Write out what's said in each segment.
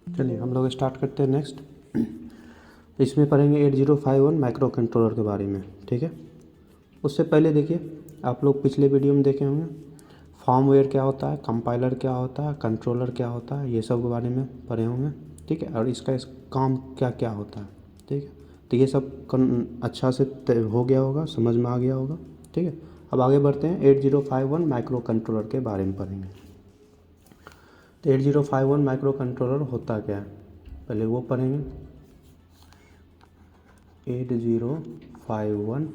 चलिए हम लोग स्टार्ट करते हैं नेक्स्ट। इसमें पढ़ेंगे 8051 माइक्रो कंट्रोलर के बारे में, ठीक है। उससे पहले देखिए, आप लोग पिछले वीडियो में देखे होंगे फर्मवेयर क्या होता है, कंपाइलर क्या होता है, कंट्रोलर क्या होता है, ये सब के बारे में पढ़े होंगे, ठीक है। और इसका काम क्या क्या होता है, ठीक है। तो ये सब अच्छा से हो गया होगा, समझ में आ गया होगा, ठीक है। अब आगे बढ़ते हैं, 8051 माइक्रो कंट्रोलर के बारे में पढ़ेंगे। तो 8051 माइक्रो कंट्रोलर होता क्या है, पहले वो पढ़ेंगे। 8051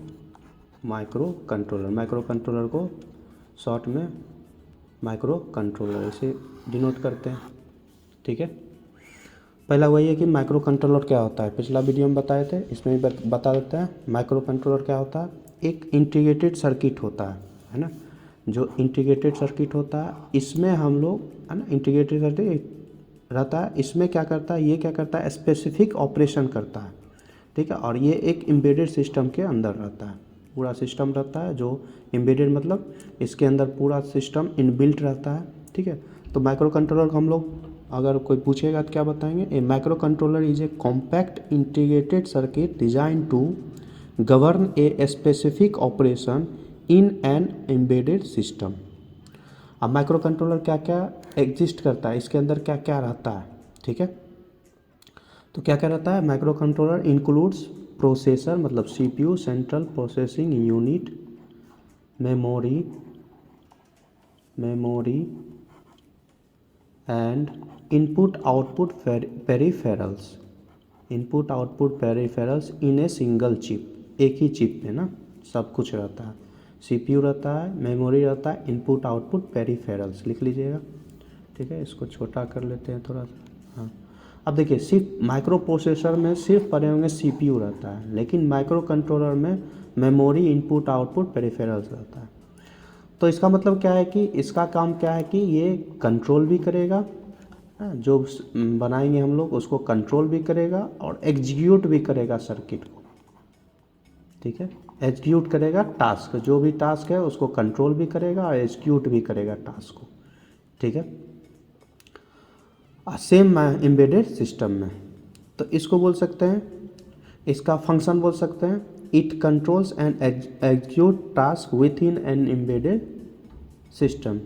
माइक्रो कंट्रोलर को शॉर्ट में माइक्रो कंट्रोलर ऐसे डिनोट करते हैं, ठीक है। पहला वही है कि माइक्रो कंट्रोलर क्या होता है, पिछला वीडियो में बताए थे, इसमें भी बता देते हैं। माइक्रो कंट्रोलर क्या होता है, एक इंटीग्रेटेड सर्किट होता है ना। जो इंटीग्रेटेड सर्किट होता है, इसमें हम लोग, है ना, इंटीग्रेटेड सर्किट रहता है, इसमें क्या करता है, ये क्या करता है, स्पेसिफिक ऑपरेशन करता है, ठीक है। और ये एक एम्बेडेड सिस्टम के अंदर रहता है, पूरा सिस्टम रहता है जो एम्बेडेड, मतलब इसके अंदर पूरा सिस्टम इनबिल्ट रहता है, ठीक है। तो माइक्रो कंट्रोलर को हम लोग, अगर कोई पूछेगा तो क्या बताएंगे, a micro controller is a compact integrated circuit design to govern a specific operation in an embedded system. अब माइक्रो कंट्रोलर क्या क्या एग्जिस्ट करता है, इसके अंदर क्या क्या रहता है, ठीक है। तो क्या क्या रहता है, माइक्रो कंट्रोलर इंक्लूड्स प्रोसेसर, मतलब CPU, central processing unit, memory and input output peripherals in a single chip, एक ही चिप में ना सब कुछ रहता है। सीपीयू रहता है, मेमोरी रहता है, इनपुट आउटपुट पेरिफेरल्स लिख लीजिएगा, ठीक है। इसको छोटा कर लेते हैं थोड़ा सा, हाँ। अब देखिए, सिर्फ माइक्रो प्रोसेसर में सिर्फ पढ़े होंगे सीपीयू रहता है, लेकिन माइक्रो कंट्रोलर में मेमोरी, इनपुट आउटपुट पेरिफेरल्स रहता है। तो इसका मतलब क्या है कि इसका काम क्या है कि ये कंट्रोल भी करेगा, जो बनाएंगे हम लोग उसको कंट्रोल भी करेगा और एग्जीक्यूट भी करेगा सर्किट को, ठीक है। एग्जीक्यूट करेगा टास्क, जो भी टास्क है उसको कंट्रोल भी करेगा और एग्जीक्यूट भी करेगा टास्क को, ठीक है, सेम एम्बेडेड सिस्टम में। तो इसको बोल सकते हैं, इसका फंक्शन बोल सकते हैं, it controls and execute task with in an embedded system.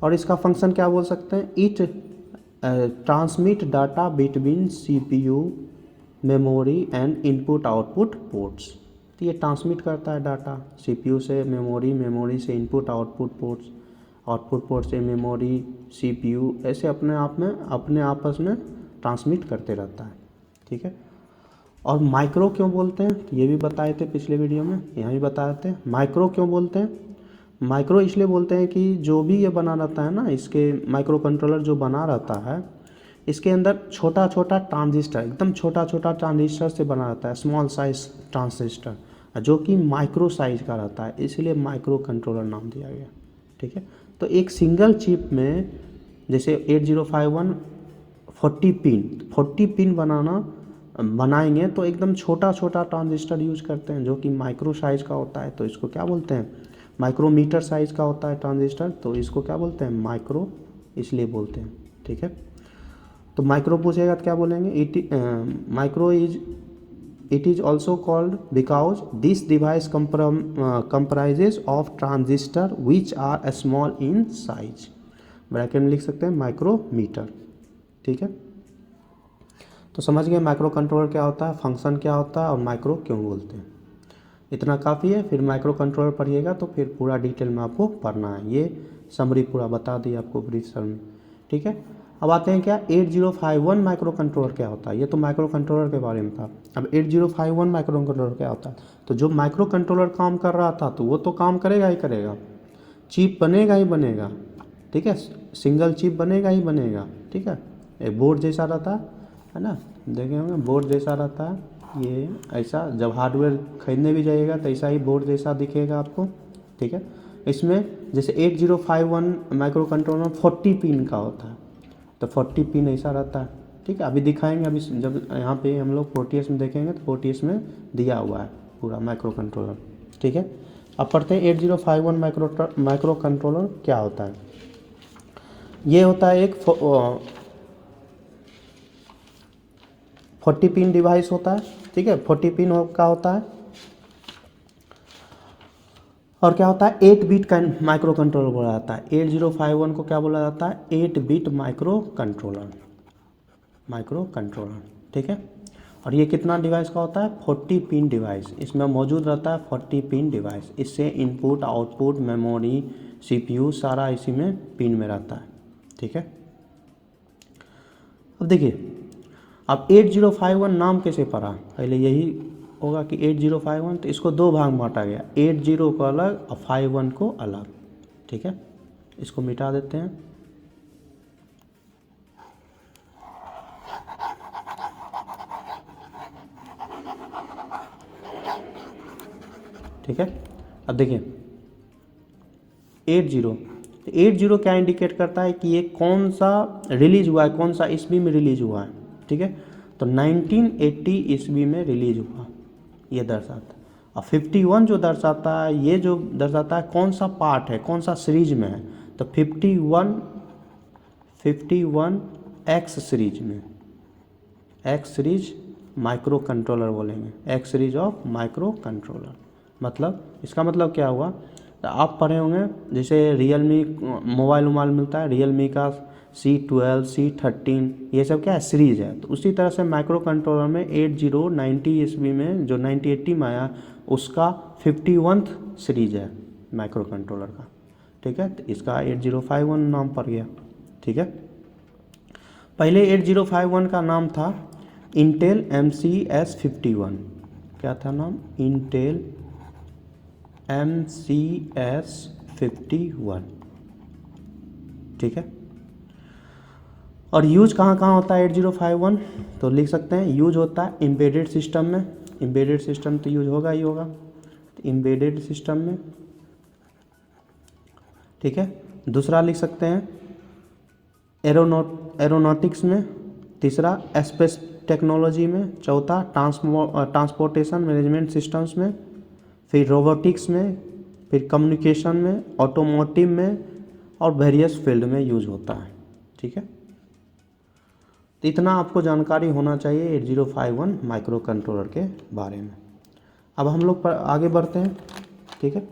और इसका फंक्शन क्या बोल सकते हैं, it transmit data between CPU, memory and input output ports. तो ये ट्रांसमिट करता है डाटा सीपीयू से मेमोरी, मेमोरी से input output ports, output port से मेमोरी, सीपीयू, ऐसे अपने आपस में ट्रांसमिट करते रहता है, ठीक है। और माइक्रो क्यों बोलते हैं, तो ये भी बताए थे पिछले वीडियो में, यहाँ भी बताए थे। माइक्रो क्यों बोलते हैं, माइक्रो इसलिए बोलते हैं कि जो भी ये बना रहता है ना, इसके माइक्रो कंट्रोलर जो बना रहता है, इसके अंदर छोटा छोटा ट्रांजिस्टर, एकदम छोटा छोटा ट्रांजिस्टर से बना रहता है, स्मॉल साइज ट्रांजिस्टर, जो कि माइक्रो साइज का रहता है, इसलिए माइक्रो कंट्रोलर नाम दिया गया, ठीक है। तो एक सिंगल चिप में जैसे 8051 40 पिन बनाएंगे तो एकदम छोटा छोटा ट्रांजिस्टर यूज करते हैं, जो कि माइक्रो साइज का होता है, तो इसको क्या बोलते हैं, माइक्रोमीटर साइज का होता है ट्रांजिस्टर, तो इसको क्या बोलते हैं, माइक्रो इसलिए बोलते हैं, ठीक है। तो माइक्रो पूछेगा तो क्या बोलेंगे, micro it is also called because this device comprises of transistor which are small in size, bracket में लिख सकते हैं माइक्रोमीटर, ठीक है। तो समझ गए माइक्रो कंट्रोलर क्या होता है, फंक्शन क्या होता है और माइक्रो क्यों बोलते हैं, इतना काफ़ी है। फिर माइक्रो कंट्रोलर पढ़िएगा तो फिर पूरा डिटेल में आपको पढ़ना है, ये समरी पूरा बता दी आपको ब्रीफ सर में, ठीक है। अब आते हैं क्या, 8051 माइक्रो कंट्रोलर क्या होता है, ये तो माइक्रो कंट्रोलर के बारे में था। अब 8051 माइक्रो कंट्रोलर क्या होता है, तो जो माइक्रो कंट्रोलर काम कर रहा था तो वो तो काम करेगा ही करेगा, चिप बनेगा ही बनेगा, ठीक है, सिंगल चिप बनेगा ही बनेगा, ठीक है। एक बोर्ड जैसा रहता है ना, देखे होंगे बोर्ड जैसा रहता है, ये ऐसा जब हार्डवेयर खरीदने भी जाइएगा तो ऐसा ही बोर्ड जैसा दिखेगा आपको, ठीक है। इसमें जैसे 8051 माइक्रो कंट्रोलर 40 पिन का होता है, तो 40 पिन ऐसा रहता है, ठीक है। अभी दिखाएंगे, अभी जब यहाँ पे हम लोग प्रोटीएस में देखेंगे तो प्रोटीएस में दिया हुआ है पूरा माइक्रो कंट्रोलर, ठीक है। अब पढ़ते हैं 8051 माइक्रो कंट्रोलर क्या होता है। ये होता है एक 40 पिन डिवाइस होता है, ठीक है, 40 पिन का होता है। और क्या होता है, 8 बिट माइक्रो कंट्रोलर बोला जाता है। 8051 को क्या बोला जाता है, 8 बिट माइक्रो कंट्रोलर, ठीक है। और ये कितना डिवाइस का होता है, 40 पिन डिवाइस, इसमें मौजूद रहता है 40 पिन डिवाइस। इससे इनपुट आउटपुट मेमोरी CPU सारा इसी में पिन में रहता है, ठीक है। अब देखिए, अब 8051 नाम कैसे पड़ा, पहले यही होगा कि 8051, तो इसको दो भाग में बांटा गया, 80 को अलग और 51 को अलग, ठीक है। इसको मिटा देते हैं। ठीक है, अब देखिए 80 क्या इंडिकेट करता है कि ये कौन सा रिलीज हुआ है, कौन सा ईस्वी में रिलीज हुआ है, ठीक है। तो 1980 ईस्वी में रिलीज हुआ, ये दर्शाता है। और 51 जो दर्शाता है, ये जो दर्शाता है कौन सा पार्ट है, कौन सा सीरीज में है। तो 51 एक्स सीरीज में, एक्स सीरीज माइक्रो कंट्रोलर बोलेंगे, x series of micro controller. मतलब इसका मतलब क्या हुआ, तो आप पढ़े होंगे जैसे रियलमी मोबाइल मिलता है, रियलमी का C12 C13, ये सब क्या है, सीरीज है। तो उसी तरह से माइक्रो कंट्रोलर में 8090 ईस्वी में जो 1980 में आया, उसका 51th सीरीज है माइक्रो कंट्रोलर का, ठीक है। तो इसका 8051 नाम पड़ गया, ठीक है। पहले 8051 का नाम था इंटेल MCS51, क्या था नाम, इंटेल MCS51, ठीक है। और यूज कहाँ कहाँ होता है 8051, तो लिख सकते हैं यूज होता है एम्बेडेड सिस्टम में, एम्बेडेड सिस्टम तो यूज होगा ही होगा, तो एम्बेडेड सिस्टम में, ठीक है। दूसरा लिख सकते हैं एरोनॉटिक्स में, तीसरा स्पेस टेक्नोलॉजी में, चौथा ट्रांसपोर्टेशन मैनेजमेंट सिस्टम्स में, फिर रोबोटिक्स में, फिर कम्युनिकेशन में, ऑटोमोटिव में और वेरियस फील्ड में यूज होता है, ठीक है। तो इतना आपको जानकारी होना चाहिए 8051 माइक्रो कंट्रोलर के बारे में। अब हम लोग आगे बढ़ते हैं, ठीक है।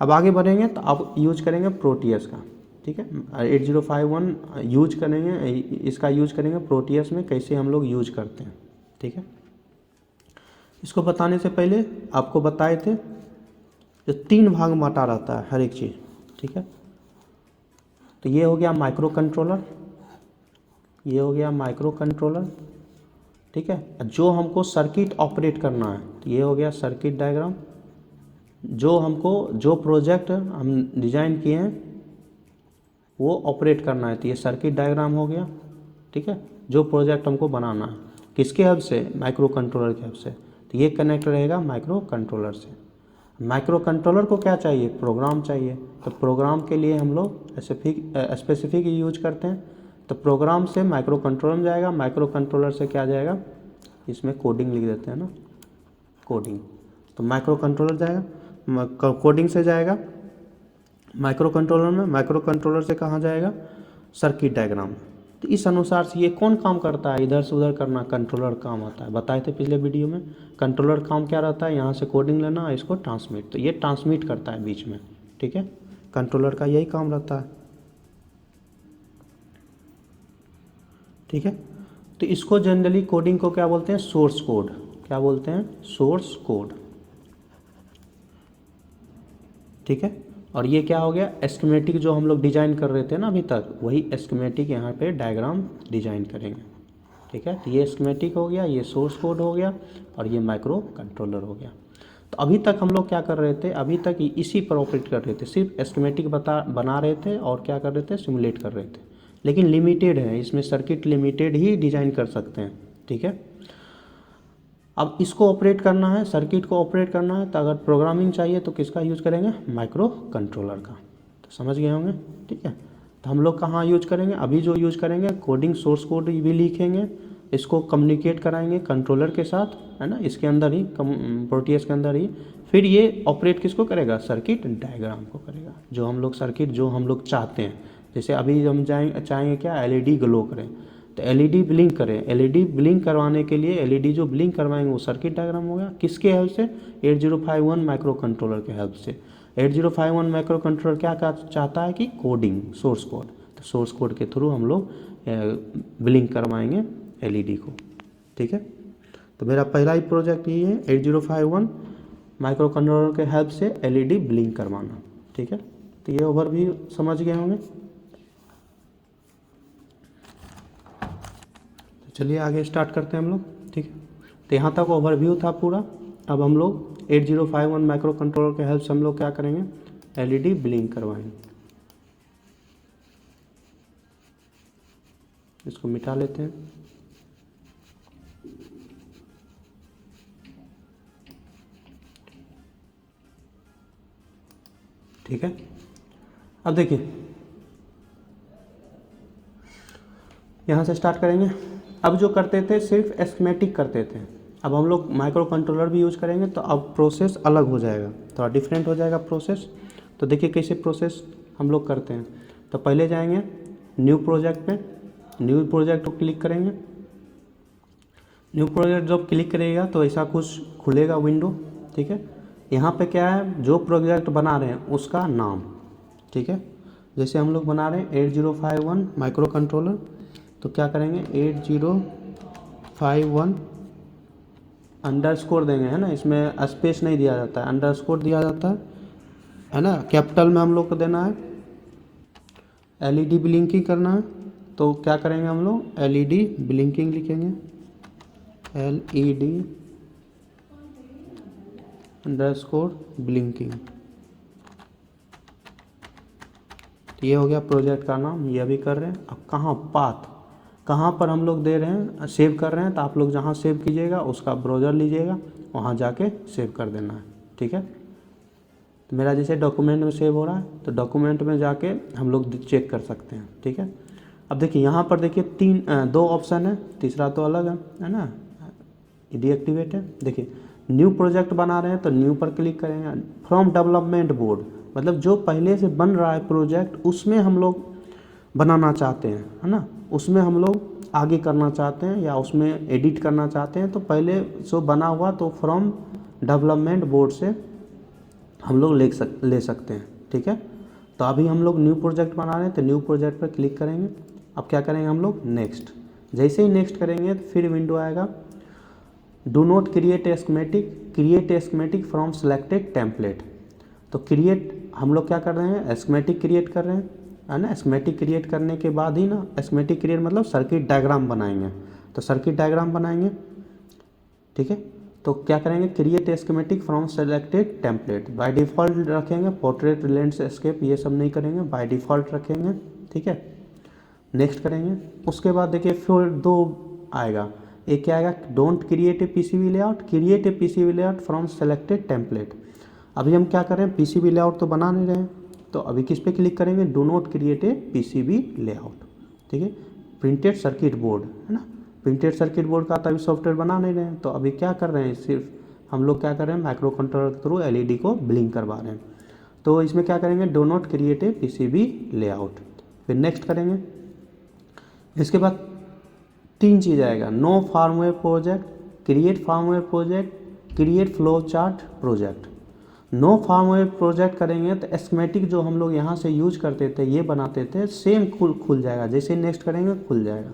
अब आगे बढ़ेंगे तो आप यूज करेंगे प्रोटियस का, ठीक है। 8051 यूज करेंगे, इसका यूज करेंगे प्रोटियस में, कैसे हम लोग यूज करते हैं, ठीक है। इसको बताने से पहले आपको बताए थे जो 3 भाग में बांटा रहता है हर एक चीज़, ठीक है। तो ये हो गया माइक्रो कंट्रोलर, ये हो गया माइक्रो कंट्रोलर, ठीक है। जो हमको सर्किट ऑपरेट करना है, तो ये हो गया सर्किट डायग्राम। जो प्रोजेक्ट हम डिजाइन किए हैं वो ऑपरेट करना है, तो ये सर्किट डायग्राम हो गया, ठीक है। जो प्रोजेक्ट हमको बनाना है किसके हब से, माइक्रो कंट्रोलर के हब से, तो ये कनेक्ट रहेगा माइक्रो कंट्रोलर से। माइक्रो कंट्रोलर को क्या चाहिए, प्रोग्राम चाहिए, तो प्रोग्राम के लिए हम लोग स्पेसिफिक यूज करते हैं। तो प्रोग्राम से माइक्रो कंट्रोलर में जाएगा, माइक्रो कंट्रोलर से क्या जाएगा, इसमें कोडिंग लिख देते हैं ना, कोडिंग। तो माइक्रो कंट्रोलर जाएगा, कोडिंग से जाएगा माइक्रो कंट्रोलर में, माइक्रो कंट्रोलर से कहाँ जाएगा, सर्किट डायग्राम। तो इस अनुसार से ये कौन काम करता है, इधर से उधर करना कंट्रोलर काम आता है, बताए थे पिछले वीडियो में। कंट्रोलर काम क्या रहता है, यहाँ से कोडिंग लेना, इसको ट्रांसमिट, तो ये ट्रांसमिट करता है बीच में, ठीक है। कंट्रोलर का यही काम रहता है, ठीक है। तो इसको जनरली कोडिंग को क्या बोलते हैं, सोर्स कोड, क्या बोलते हैं, सोर्स कोड, ठीक है। और ये क्या हो गया, एस्केमेटिक जो हम लोग डिजाइन कर रहे थे ना अभी तक, वही एस्केमेटिक यहाँ पे डायग्राम डिजाइन करेंगे, ठीक है। तो ये एस्केमेटिक हो गया, ये सोर्स कोड हो गया, और ये माइक्रो कंट्रोलर हो गया। तो अभी तक हम लोग क्या कर रहे थे, अभी तक इसी पर ऑपरेट कर रहे थे, सिर्फ एस्केमेटिक बना रहे थे और क्या कर रहे थे, सिमुलेट कर रहे थे। लेकिन लिमिटेड है, इसमें सर्किट लिमिटेड ही डिजाइन कर सकते हैं, ठीक है। अब इसको ऑपरेट करना है, सर्किट को ऑपरेट करना है, तो अगर प्रोग्रामिंग चाहिए तो किसका यूज करेंगे, माइक्रो कंट्रोलर का। तो समझ गए होंगे, ठीक है। तो हम लोग कहाँ यूज करेंगे, अभी जो यूज करेंगे कोडिंग, सोर्स कोड भी लिखेंगे, इसको कम्युनिकेट कराएंगे कंट्रोलर के साथ, है ना, इसके अंदर ही, प्रोटियस के अंदर ही। फिर ये ऑपरेट किसको करेगा, सर्किट डायग्राम को करेगा, जो हम लोग सर्किट जो हम लोग चाहते हैं। जैसे अभी हम चाहेंगे क्या, LED ग्लो करें, तो एलईडी ब्लिंक करें, एलईडी ब्लिंक करवाने के लिए एलईडी जो ब्लिंक करवाएंगे वो सर्किट डायग्राम हो गया। किसके हेल्प से? 8051 माइक्रो कंट्रोलर के हेल्प से। 8051 माइक्रो कंट्रोलर क्या चाहता है कि कोडिंग, सोर्स कोड, तो सोर्स कोड के थ्रू हम लोग ब्लिंक करवाएंगे एलईडी को। ठीक है, तो मेरा पहला ही प्रोजेक्ट ये है 8051 माइक्रो कंट्रोलर के हेल्प से एलईडी ब्लिंक करवाना। ठीक है, तो ये ओवरव्यू समझ गए होंगे। तो चलिए आगे स्टार्ट करते हैं हम लोग। ठीक है, तो यहाँ तक ओवरव्यू था पूरा। अब हम लोग 8051 माइक्रो कंट्रोलर के हेल्प से हम लोग क्या करेंगे? एलईडी ब्लिंक करवाएंगे। इसको मिटा लेते हैं। ठीक है, अब देखिए यहाँ से स्टार्ट करेंगे। अब जो करते थे सिर्फ एस्केमेटिक करते थे, अब हम लोग माइक्रो कंट्रोलर भी यूज करेंगे, तो अब प्रोसेस अलग हो जाएगा, थोड़ा डिफरेंट हो जाएगा प्रोसेस। तो देखिए कैसे प्रोसेस हम लोग करते हैं। तो पहले जाएंगे न्यू प्रोजेक्ट पे, न्यू प्रोजेक्ट को क्लिक करेंगे। न्यू प्रोजेक्ट जब क्लिक करेगा तो ऐसा कुछ खुलेगा विंडो। ठीक है, यहाँ पे क्या है, जो प्रोजेक्ट बना रहे हैं उसका नाम। ठीक है, जैसे हम लोग बना रहे हैं 8051 माइक्रो कंट्रोलर, तो क्या करेंगे 8051 अंडरस्कोर देंगे, है ना, इसमें स्पेस नहीं दिया जाता है, अंडरस्कोर दिया जाता है ना। कैपिटल में हम लोग को देना है। एलईडी ब्लिंकिंग करना है, तो क्या करेंगे हम लोग एलईडी ब्लिंकिंग लिखेंगे, एलईडी अंडरस्कोर ब्लिंकिंग। ये हो गया प्रोजेक्ट का नाम, ये भी कर रहे हैं। अब कहाँ पाथ, कहाँ पर हम लोग दे रहे हैं, सेव कर रहे हैं, तो आप लोग जहाँ सेव कीजिएगा उसका ब्राउज़र लीजिएगा, वहाँ जाके सेव कर देना है। ठीक है, तो मेरा जैसे डॉक्यूमेंट में सेव हो रहा है, तो डॉक्यूमेंट में जाके हम लोग चेक कर सकते हैं। ठीक है, अब देखिए यहाँ पर देखिए दो ऑप्शन है, तीसरा तो अलग है ना, डीएक्टिवेट है। देखिए न्यू प्रोजेक्ट बना रहे हैं तो न्यू पर क्लिक करेंगे। फ्रॉम डेवलपमेंट बोर्ड, मतलब जो पहले से बन रहा है प्रोजेक्ट उसमें हम लोग बनाना चाहते हैं, है ना, उसमें हम लोग आगे करना चाहते हैं या उसमें एडिट करना चाहते हैं, तो पहले जो बना हुआ तो फ्रॉम डेवलपमेंट बोर्ड से हम लोग ले सकते हैं। ठीक है, तो अभी हम लोग न्यू प्रोजेक्ट बना रहे हैं, तो न्यू प्रोजेक्ट पर क्लिक करेंगे। अब क्या करेंगे हम लोग नेक्स्ट, जैसे ही नेक्स्ट करेंगे तो फिर विंडो आएगा, do not create A schematic, create a schematic from selected template. तो क्रिएट हम लोग क्या कर रहे हैं, स्कीमेटिक क्रिएट कर रहे हैं, है ना। स्कीमेटिक क्रिएट करने के बाद ही ना, स्कीमेटिक क्रिएट मतलब सर्किट डायग्राम बनाएंगे, तो सर्किट डायग्राम बनाएंगे। ठीक है, तो क्या करेंगे create a schematic from selected template, by default रखेंगे, पोर्ट्रेट लैंडस्केप ये सब नहीं करेंगे, बाय डिफ़ॉल्ट रखेंगे। ठीक है, नेक्स्ट करेंगे। उसके बाद देखिए फिर दो आएगा, एक क्या आएगा, don't create a PCB layout, create a PCB layout from selected template. अभी हम क्या करें, पीसीबी लेआउट तो बना नहीं रहे हैं, तो अभी किस पे क्लिक करेंगे, do not create a PCB layout. ठीक है, प्रिंटेड सर्किट बोर्ड, है ना, प्रिंटेड सर्किट बोर्ड का तो अभी सॉफ्टवेयर बना नहीं रहे हैं, तो अभी क्या कर रहे हैं, सिर्फ हम लोग क्या कर रहे हैं, माइक्रो कंट्रोलर के थ्रू एलईडी को ब्लिंक करवा रहे हैं। तो इसमें क्या करेंगे, do not create a PCB layout. फिर नेक्स्ट करेंगे। इसके बाद तीन चीज़ आएगा, no firmware project, create firmware project, create flow chart project. No firmware project करेंगे तो एस्कीमेटिक जो हम लोग यहाँ से यूज करते थे, ये बनाते थे, सेम खुल जाएगा, जैसे नेक्स्ट करेंगे खुल जाएगा।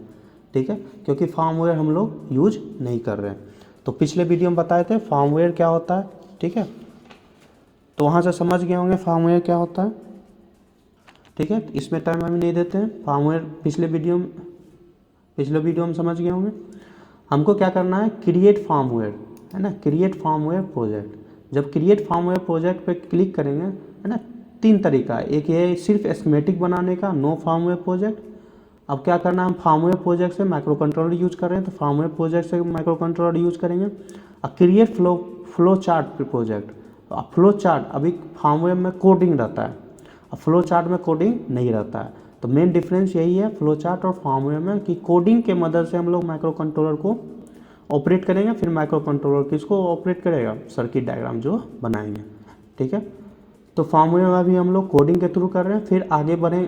ठीक है, क्योंकि फार्मवेयर हम लोग यूज नहीं कर रहे हैं। तो पिछले वीडियो में बताए थे फार्मवेयर क्या होता है। ठीक है, तो वहाँ से समझ गए होंगे फार्मवेयर क्या होता है। ठीक है, इसमें टाइम अभी नहीं देते हैं, फार्मवेयर पिछले वीडियो में समझ गए होंगे। हमको क्या करना है, क्रिएट फार्मवेयर, है ना, क्रिएट फार्मवेयर प्रोजेक्ट। जब क्रिएट फार्मवेयर प्रोजेक्ट पे क्लिक करेंगे, है ना, तीन तरीका है, एक ये सिर्फ एस्कीमेटिक बनाने का, नो फार्मवेयर प्रोजेक्ट। अब क्या करना है, हम फार्मवेयर प्रोजेक्ट से माइक्रो कंट्रोलर यूज कर रहे हैं, तो फार्मवेयर प्रोजेक्ट से माइक्रो कंट्रोलर यूज करेंगे। अब क्रिएट फ्लो चार्ट प्रोजेक्ट, अब फ्लो चार्ट अभी फार्मवेयर में कोडिंग रहता है, अब फ्लो चार्ट में कोडिंग नहीं रहता है। तो मेन डिफरेंस यही है फ्लो चार्ट और फार्मवेयर में, कि कोडिंग के मदद से हम लोग माइक्रो कंट्रोलर को ऑपरेट करेंगे, फिर माइक्रो कंट्रोलर किसको ऑपरेट करेगा, सर्किट डायग्राम जो बनाएंगे। ठीक है, तो फॉर्मूले में अभी हम लोग कोडिंग के थ्रू कर रहे हैं, फिर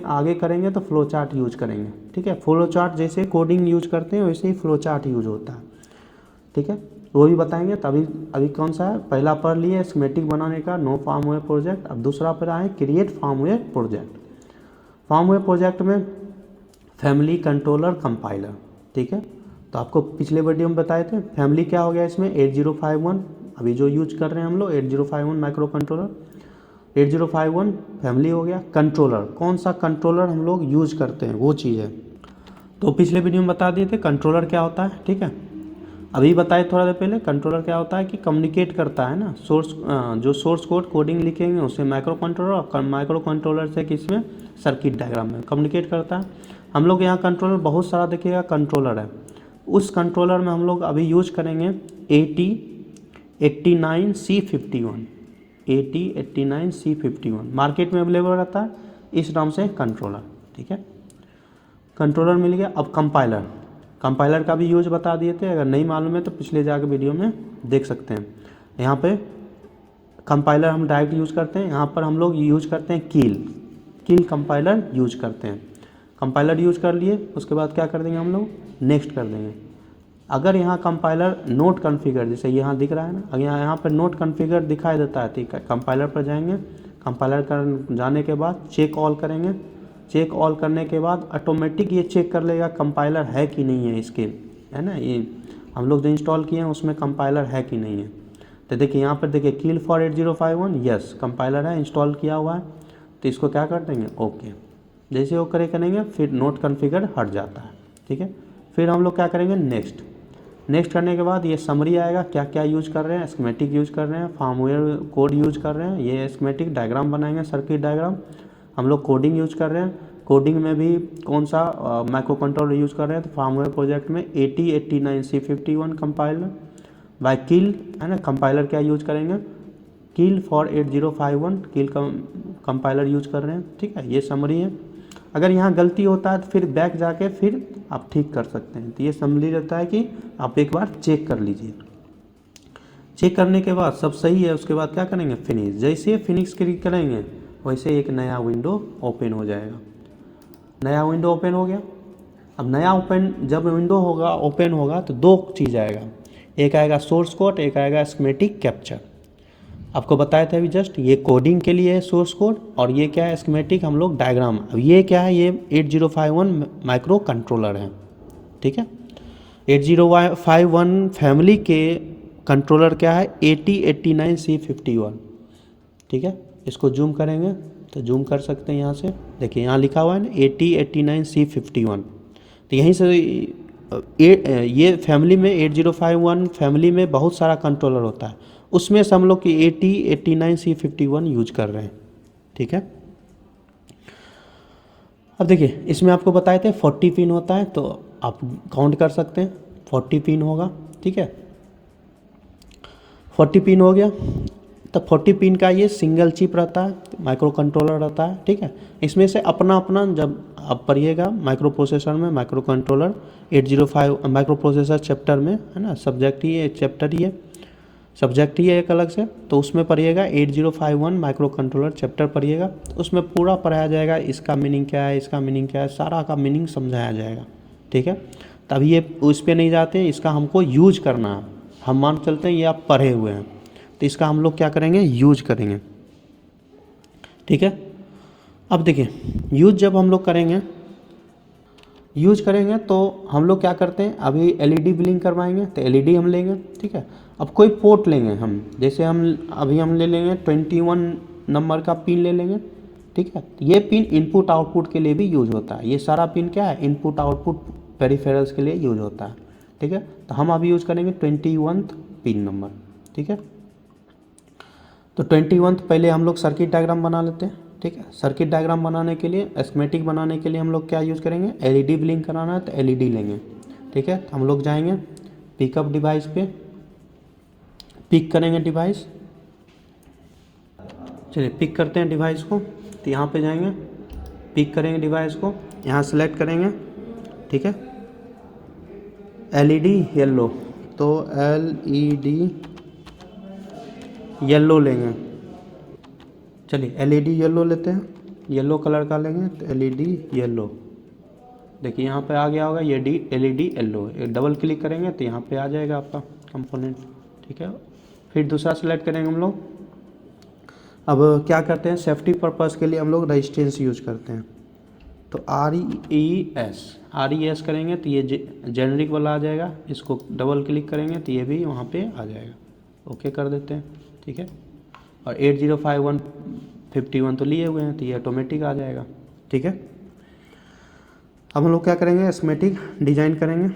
आगे करेंगे तो फ्लो चार्ट यूज करेंगे। ठीक है, फ्लो चार्ट जैसे कोडिंग यूज करते हैं वैसे ही फ्लो चार्ट यूज होता है। ठीक है, वो भी बताएंगे। तभी अभी कौन सा है, पहला पढ़ लिए स्कीमेटिक बनाने का, नो फॉर्मवेयर प्रोजेक्ट। अब दूसरा पर आए create firmware project. Firmware project में फैमिली, कंट्रोलर, कंपाइलर। ठीक है, तो आपको पिछले वीडियो में बताए थे फैमिली क्या हो गया इसमें 8051, अभी जो यूज कर रहे हैं हम लोग 8051 माइक्रो कंट्रोलर, 8051 फैमिली हो गया। कंट्रोलर, कौन सा कंट्रोलर हम लोग यूज करते हैं वो चीज़ है, तो पिछले वीडियो में बता दिए थे कंट्रोलर क्या होता है। ठीक है, अभी बताए थोड़ा देर पहले कंट्रोलर क्या होता है कि कम्युनिकेट करता है ना, जो सोर्स कोड कोडिंग लिखेंगे उससे माइक्रो कंट्रोलर, और माइक्रो कंट्रोलर से किसमें, सर्किट डायग्राम में कम्युनिकेट करता है। हम लोग यहाँ कंट्रोलर बहुत सारा देखिएगा कंट्रोलर है, उस कंट्रोलर में हम लोग अभी यूज करेंगे 8089C51, 8089C51 मार्केट में अवेलेबल रहता है इस नाम से कंट्रोलर। ठीक है, कंट्रोलर मिल गया। अब कंपाइलर, कंपाइलर का भी यूज बता दिए थे, अगर नहीं मालूम है तो पिछले जाके वीडियो में देख सकते हैं। यहाँ पे कंपाइलर हम डायरेक्ट यूज करते हैं, यहाँ पर हम लोग यूज करते हैं कील कंपाइलर यूज करते हैं। कंपाइलर यूज कर लिए, उसके बाद क्या कर देंगे हम लोग, नेक्स्ट कर देंगे। अगर यहाँ कंपाइलर नोट कॉन्फ़िगर, जैसे यहाँ दिख रहा है ना, अगर यहाँ पर नोट कॉन्फ़िगर दिखाई देता है, ठीक है, कंपाइलर पर जाएंगे, कंपाइलर कर जाने के बाद चेक ऑल करेंगे। चेक ऑल करने के बाद ऑटोमेटिक ये चेक कर लेगा कंपाइलर है कि नहीं है इसके, है ना, ये हम लोग जो इंस्टॉल किए हैं उसमें कंपाइलर है कि नहीं है। तो देखिए यहाँ पर देखिए कील फॉर 8051, यस कंपाइलर है, इंस्टॉल किया हुआ है, तो इसको क्या कर देंगे, ओके। जैसे वो करेंगे फिर नोट कॉन्फ़िगर हट जाता है। ठीक है, फिर हम लोग क्या करेंगे, नेक्स्ट करने के बाद ये समरी आएगा, क्या क्या यूज कर रहे हैं, स्कीमेटिक यूज कर रहे हैं, फॉर्मवेयर कोड यूज कर रहे हैं, ये स्कीमेटिक डायग्राम बनाएंगे, सर्किट डायग्राम। हम लोग कोडिंग यूज कर रहे हैं, कोडिंग में भी कौन सा माइक्रो कंट्रोलर यूज कर रहे हैं, तो फॉर्मवेयर प्रोजेक्ट में 8089C51 कंपाइलर बाय कील, है ना। कंपाइलर क्या यूज करेंगे, कील फॉर 8051 कील कंपाइलर यूज कर रहे हैं। ठीक है, ये समरी है। अगर यहाँ गलती होता है तो फिर बैक जाके फिर आप ठीक कर सकते हैं। तो ये समरी रहता है कि आप एक बार चेक कर लीजिए। चेक करने के बाद सब सही है, उसके बाद क्या करेंगे, फिनिश। जैसे फिनिश क्लिक करेंगे वैसे एक नया विंडो ओपन हो जाएगा। नया विंडो ओपन हो गया। अब नया जब विंडो होगा ओपन होगा तो दो चीज़ आएगा, एक आएगा सोर्स कोड, एक आएगा स्कीमेटिक कैप्चर। आपको बताया था अभी जस्ट, ये कोडिंग के लिए है सोर्स कोड, और ये क्या है, स्कीमेटिक हम लोग डायग्राम। अब ये क्या है, ये 8051 माइक्रो कंट्रोलर है। ठीक है, 8051 फैमिली के कंट्रोलर क्या है, 8089C51। ठीक है, इसको जूम करेंगे तो जूम कर सकते हैं यहाँ से, देखिए यहाँ लिखा हुआ है ना 8089C51। तो यहीं से ये फैमिली में 8051 फैमिली में बहुत सारा कंट्रोलर होता है, उसमें से हम लोग की 8089C51 यूज कर रहे हैं। ठीक है, अब देखिए इसमें आपको बताए थे 40 पिन होता है, तो आप काउंट कर सकते हैं 40 पिन होगा। ठीक है, 40 पिन हो गया। तो 40 पिन का ये सिंगल चिप रहता है, माइक्रो कंट्रोलर रहता है। ठीक है, इसमें से अपना अपना जब आप पढ़िएगा माइक्रो प्रोसेसर में, micro controller 805 micro processor chapter में, है ना, सब्जेक्ट ही है, चैप्टर ही है, सब्जेक्ट ही है एक अलग से, तो उसमें पढ़िएगा 8051 माइक्रो कंट्रोलर चैप्टर पढ़िएगा, उसमें पूरा पढ़ाया जाएगा इसका मीनिंग क्या है, इसका मीनिंग क्या है, सारा का मीनिंग समझाया जाएगा। ठीक है, तभी ये उस पर नहीं जाते हैं, इसका हमको यूज करना है। हम मान चलते हैं ये आप पढ़े हुए हैं, तो इसका हम लोग क्या करेंगे, यूज करेंगे। ठीक है, अब देखिए यूज जब हम लोग यूज करेंगे तो हम लोग क्या करते हैं, अभी एलईडी ब्लिंक करवाएंगे तो एलईडी हम लेंगे। ठीक है, अब कोई पोर्ट लेंगे हम, जैसे हम ले लेंगे 21 नंबर का पिन ले लेंगे। ठीक है, ये पिन इनपुट आउटपुट के लिए भी यूज होता है, ये सारा पिन क्या है, इनपुट आउटपुट पेरिफेरल्स के लिए यूज होता है। ठीक है, तो हम अभी यूज करेंगे 21 पिन नंबर। ठीक है, तो 21 पहले हम लोग सर्किट डायग्राम बना लेते हैं। ठीक है, सर्किट डायग्राम बनाने के लिए, स्कीमेटिक बनाने के लिए हम लोग क्या यूज़ करेंगे, एलईडी ब्लिंक कराना है तो एलईडी लेंगे। ठीक है, तो हम लोग जाएंगे पिकअप डिवाइस पे, पिक करेंगे डिवाइस। चलिए पिक करते हैं डिवाइस को, तो यहाँ पे जाएंगे, पिक करेंगे डिवाइस को, यहाँ सेलेक्ट करेंगे। ठीक है, एलईडी येलो, तो एलईडी येलो लेंगे। चलिए एलईडी येलो लेते हैं, येलो कलर का लेंगे तो एलईडी येलो, देखिए यहाँ पे आ गया होगा ये एलईडी येलो, एक डबल क्लिक करेंगे तो यहाँ पे आ जाएगा आपका कंपोनेंट, ठीक है। फिर दूसरा सेलेक्ट करेंगे हम लोग। अब क्या करते हैं, सेफ्टी पर्पस के लिए हम लोग रेजिस्टेंस यूज करते हैं, तो RES करेंगे तो ये जेनरिक वाला आ जाएगा, इसको डबल क्लिक करेंगे तो ये भी वहाँ पे आ जाएगा, ओके कर देते हैं, ठीक है। और 805151 तो लिए हुए हैं तो ये ऑटोमेटिक आ जाएगा, ठीक है। अब हम लोग क्या करेंगे, स्कीमेटिक डिजाइन करेंगे।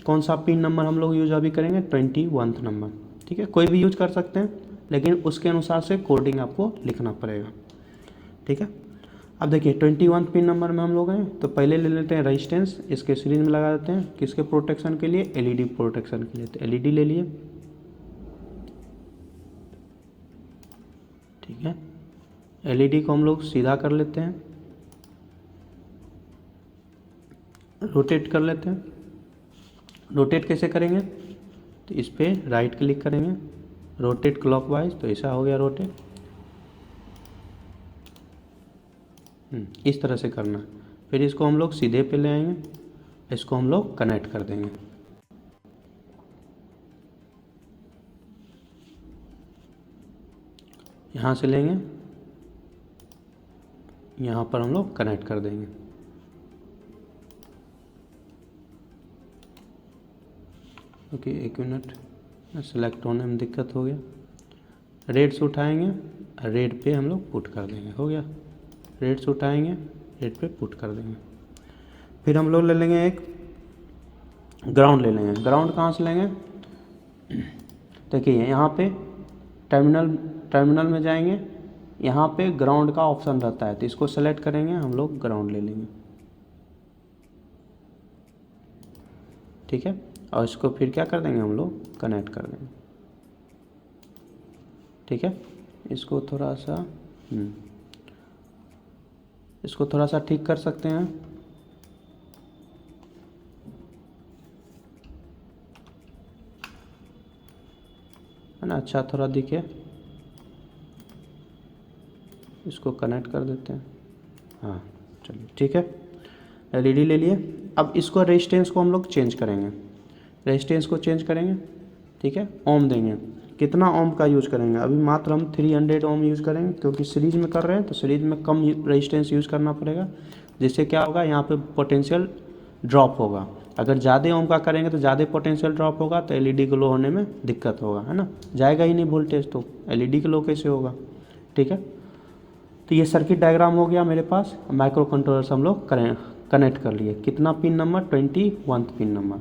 कौन सा पिन नंबर हम लोग यूज अभी करेंगे, 21 नंबर, ठीक है। कोई भी यूज कर सकते हैं लेकिन उसके अनुसार से कोडिंग आपको लिखना पड़ेगा, ठीक है। अब देखिए 21 पिन नंबर में हम लोग हैं, तो पहले ले लेते हैं रेजिस्टेंस, इसके सीरीज में लगा देते हैं, किसके प्रोटेक्शन के लिए, एलईडी प्रोटेक्शन के लिए, तो एलईडी ले लिए, ठीक है। एलईडी को हम लोग सीधा कर लेते हैं, रोटेट कर लेते हैं। रोटेट कैसे करेंगे, तो इस पर राइट क्लिक करेंगे, रोटेट क्लॉकवाइज, तो ऐसा हो गया रोटेट, इस तरह से करना। फिर इसको हम लोग सीधे पे ले आएंगे, इसको हम लोग कनेक्ट कर देंगे, यहाँ से लेंगे, यहाँ पर हम लोग कनेक्ट कर देंगे, ओके। एक मिनट, सेलेक्ट होने में दिक्कत हो गया। रेड से उठाएंगे, रेड पे हम लोग पुट कर देंगे, हो गया। रेड से उठाएंगे, रेड पे पुट कर देंगे। फिर हम लोग ले लेंगे एक ग्राउंड ले लेंगे। ग्राउंड कहाँ से लेंगे, देखिए यहाँ पे टर्मिनल में जाएंगे, यहाँ पे ग्राउंड का ऑप्शन रहता है, तो इसको सेलेक्ट करेंगे, हम लोग ग्राउंड ले लेंगे, ठीक है। और इसको फिर क्या कर देंगे, हम लोग कनेक्ट कर देंगे, ठीक है। इसको थोड़ा सा ठीक कर सकते हैं, है ना, अच्छा थोड़ा दिखे, इसको कनेक्ट कर देते हैं, हाँ चलिए ठीक है। एलईडी ले लिए। अब इसको रेजिस्टेंस को हम लोग चेंज करेंगे, रेजिस्टेंस को चेंज करेंगे, ठीक है। ओम देंगे, कितना ओम का यूज़ करेंगे, अभी मात्र हम 300 ओम यूज़ करेंगे, क्योंकि सीरीज में कर रहे हैं तो सीरीज में कम रेजिस्टेंस यूज़ करना पड़ेगा, जिससे क्या होगा, यहाँ पे पोटेंशियल ड्रॉप होगा। अगर ज़्यादा ओम का करेंगे तो ज़्यादा पोटेंशियल ड्रॉप होगा, तो एलईडी ग्लो होने में दिक्कत होगा, है ना, जाएगा ही नहीं वोल्टेज, तो एलईडी ग्लो कैसे होगा, ठीक है। तो ये सर्किट डायग्राम हो गया मेरे पास। माइक्रो कंट्रोलर से हम लोग कनेक्ट कर लिए, कितना पिन नंबर, 21 पिन नंबर,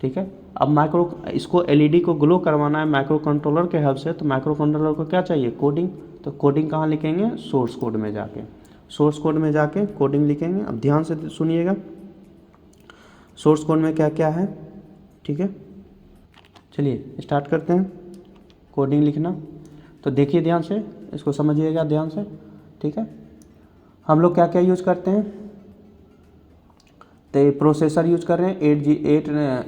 ठीक है। अब इसको एलईडी को ग्लो करवाना है माइक्रो कंट्रोलर के हेल्प से, तो माइक्रो कंट्रोलर को क्या चाहिए, कोडिंग। तो कोडिंग कहाँ लिखेंगे, सोर्स कोड में जाके, सोर्स कोड में जाके कोडिंग लिखेंगे। अब ध्यान से सुनिएगा, सोर्स कोड में क्या क्या है, ठीक है। चलिए स्टार्ट करते हैं कोडिंग लिखना। तो देखिए ध्यान से, इसको समझिएगा ध्यान से, ठीक है। हम लोग क्या क्या यूज़ करते हैं, तो प्रोसेसर यूज कर रहे हैं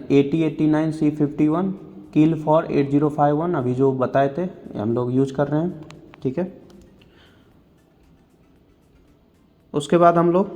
8089C51 किल फॉर 8051, अभी जो बताए थे हम लोग यूज कर रहे हैं, ठीक है। उसके बाद हम लोग,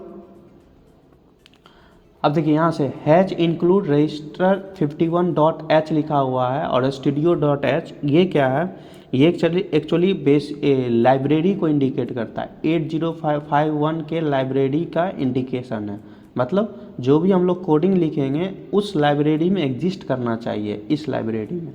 अब देखिए यहाँ से हैच इंक्लूड रजिस्टर 51.h लिखा हुआ है और studio.h, ये क्या है, ये एक्चुअली बेस लाइब्रेरी को इंडिकेट करता है, 8051 के लाइब्रेरी का इंडिकेशन है। मतलब जो भी हम लोग कोडिंग लिखेंगे उस लाइब्रेरी में एग्जिस्ट करना चाहिए, इस लाइब्रेरी में,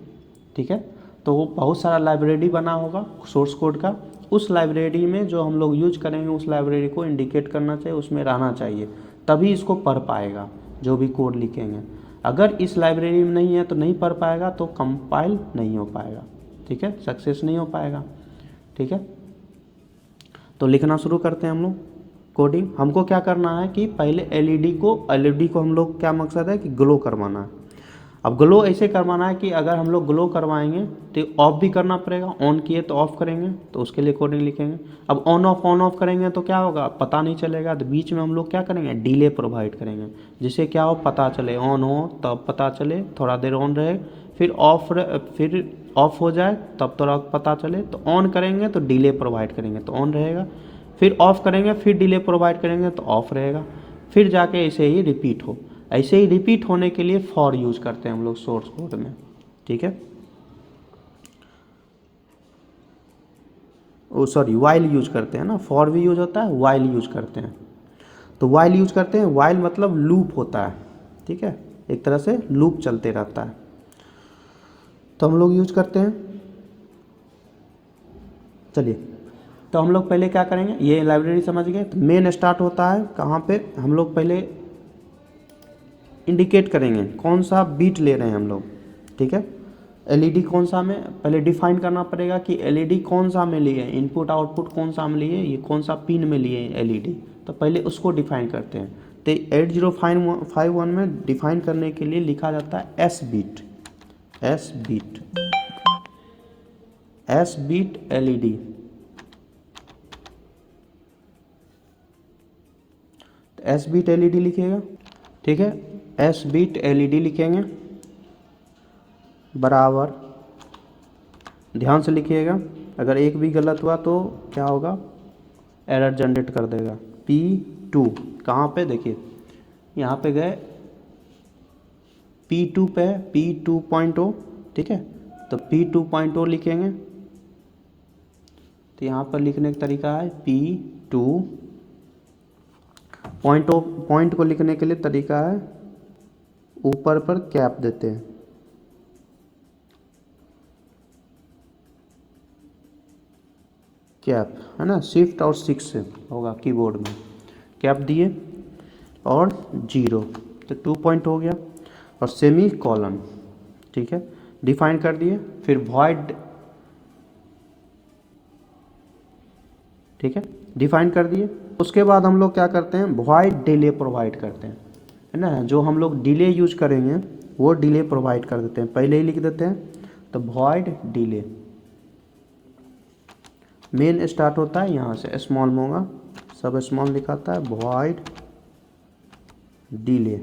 ठीक है। तो वो बहुत सारा लाइब्रेरी बना होगा सोर्स कोड का, उस लाइब्रेरी में जो हम लोग यूज करेंगे उस लाइब्रेरी को इंडिकेट करना चाहिए, उसमें रहना चाहिए, तभी इसको पढ़ पाएगा जो भी कोड लिखेंगे। अगर इस लाइब्रेरी में नहीं है तो नहीं पढ़ पाएगा, तो कंपाइल नहीं हो पाएगा, ठीक है, सक्सेस नहीं हो पाएगा, ठीक है। तो लिखना शुरू करते हैं हम लोग कोडिंग। हमको क्या करना है कि पहले एलईडी को हम लोग क्या मकसद है कि ग्लो करवाना है। अब ग्लो ऐसे करवाना है कि अगर हम लोग ग्लो करवाएंगे तो ऑफ भी करना पड़ेगा, ऑन किए तो ऑफ करेंगे, तो उसके लिए कोडिंग लिखेंगे। अब ऑन ऑफ करेंगे तो क्या होगा, पता नहीं चलेगा, तो बीच में हम लोग क्या करेंगे, डिले प्रोवाइड करेंगे, जिससे क्या हो, पता चले, ऑन हो तब पता चले, थोड़ा देर ऑन रहे, फिर ऑफ हो जाए तब तो पता चले, तो ऑन करेंगे तो डिले प्रोवाइड करेंगे तो ऑन रहेगा, फिर ऑफ करेंगे फिर डिले प्रोवाइड करेंगे तो ऑफ रहेगा, फिर जाके ऐसे ही रिपीट हो। ऐसे ही रिपीट होने के लिए फॉर यूज़ करते हैं हम लोग सोर्स कोड में, ठीक है। ओ सॉरी, वाइल यूज करते हैं ना, फॉर भी यूज होता है, वाइल यूज करते हैं। तो वाइल यूज करते हैं, वाइल मतलब लूप होता है, ठीक है, एक तरह से लूप चलते रहता है, तो हम लोग यूज करते हैं। चलिए, तो हम लोग पहले क्या करेंगे, ये लाइब्रेरी समझ गए। तो मेन स्टार्ट होता है कहाँ पे, हम लोग पहले इंडिकेट करेंगे कौन सा बीट ले रहे हैं हम लोग, ठीक है। एलईडी कौन सा में पहले डिफाइन करना पड़ेगा कि एलईडी कौन सा में लिए, इनपुट आउटपुट कौन सा में लिए, ये कौन सा पिन में लिए एलईडी, तो पहले उसको डिफाइन करते हैं। तो 8051 में डिफाइन करने के लिए लिखा जाता है S beat, S beat, S beat LED. तो एस बीट एलईडी लिखिएगा, ठीक है। एस बीट एलईडी लिखेंगे बराबर, ध्यान से लिखिएगा, अगर एक भी गलत हुआ तो क्या होगा, एरर जनरेट कर देगा। P2 कहाँ पे, देखिए यहाँ पे गए P2 पे, P2.0, ठीक है। तो P2.0 लिखेंगे, तो यहाँ पर लिखने का तरीका है P2 पॉइंट को लिखने के लिए तरीका है ऊपर पर कैप देते हैं, कैप है ना, शिफ्ट और 6 से होगा कीबोर्ड में, कैप दिए और 0, तो 2 पॉइंट हो गया, और सेमी कॉलन, ठीक है, डिफाइन कर दिए। फिर वॉइड, ठीक है, डिफाइन कर दिए। उसके बाद हम लोग क्या करते हैं, वॉइड डिले प्रोवाइड करते हैं, है ना, जो हम लोग डिले यूज करेंगे वो डिले प्रोवाइड कर देते हैं, पहले ही लिख देते हैं। तो वॉइड डिले, मेन स्टार्ट होता है यहाँ से, स्मॉल में होगा, सब स्मॉल लिखाता है, वॉइड डिले,